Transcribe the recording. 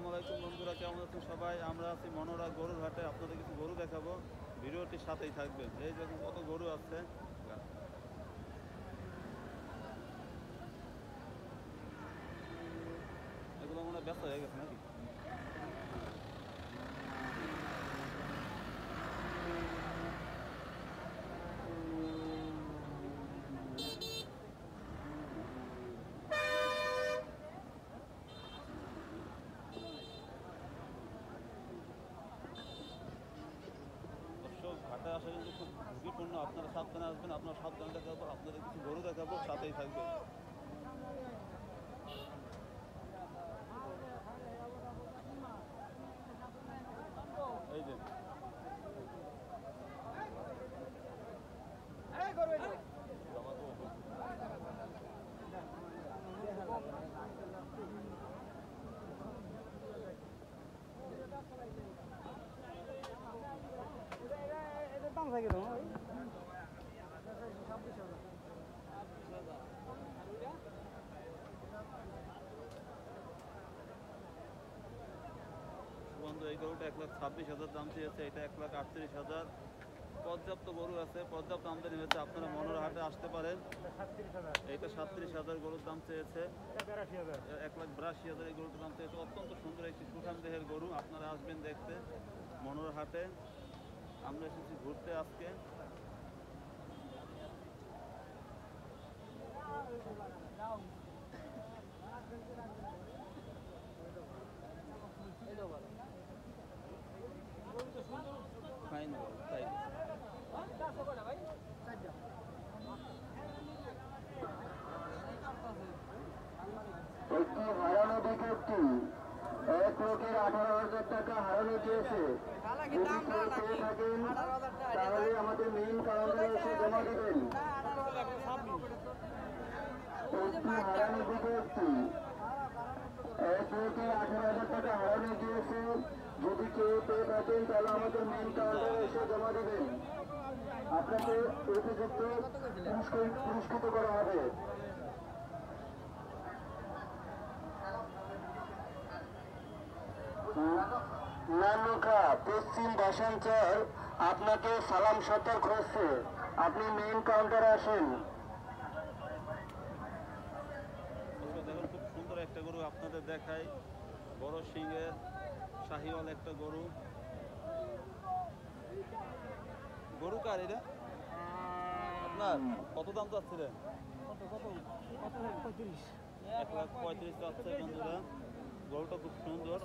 আসসালামু আলাইকুম বন্ধুরা, কেমন আছেন সবাই? আমরা আছি মনোরা গরুর হাটে। আপনাদের কিছু গরু দেখাবো, ভিডিওটির সাথেই থাকবেন। এই দেখুন কত গরু আছে। এগুলো মনে হয় ব্যস্ত হয়ে গেছে নাকি? দর্শক, ঘাটে আসা কিন্তু খুব ঝুঁকিপূর্ণ। আপনারা সাবধানে আসবেন, আপনারা সাবধানে দেখাবো, আপনাদের কিছু গরু দেখাবো, সাথেই থাকবেন। এই যে দাম থাকে তো বন্ধু, এই গরুটা 1,26,000 দাম চেয়েছে, এটা 1,38,000। পর্যাপ্ত গরু আছে, পর্যাপ্ত আমদানি হয়েছে। আপনারা মনোরা হাটে আসতে পারেন। এইটা 37,000 গরুর দাম চেয়েছে, 1,82,000 এই গরুটার দাম চেয়েছে। অত্যন্ত সুন্দর একটি সুঠাম দেহের গরু। আপনারা আসবেন দেখতে মনোরা হাটে। আমরা এসেছি ঘুরতে আজকে। ফাইন গরু, তাই একটি হারানো বিজ্ঞপ্তি, 1,18,000 টাকা হারানো চেয়েছে। যদি কেউ পেয়ে থাকেন তাহলে আমাদের মেইন কাউন্টারে এসে জমা দেবেন। একটি হারানো বিজ্ঞপ্তি, 1,18,000 টাকা হারানো চেয়েছে। যদি কেউ পেয়ে থাকেন তাহলে আমাদের মেইন কাউন্টারে এসে জমা দেবেন। আপনাকে উপযুক্ত পুরস্কৃত করা হবে। নানুকা পশ্চিম বাসাঞ্চল আপনাকে সালাম সতর্ক হচ্ছে, আপনি মেইন কাউন্টারে আসেন। দেখুন, খুব সুন্দর একটা গরু আপনাদের দেখাই। বড় সিংয়ের শাহিওয়াল একটা গরু। গরু কার এটা? আপনার কত দাম চাচ্ছিলেন? 1,35,000 চাচ্ছে বন্ধুরা। গরুটা খুব সুন্দর।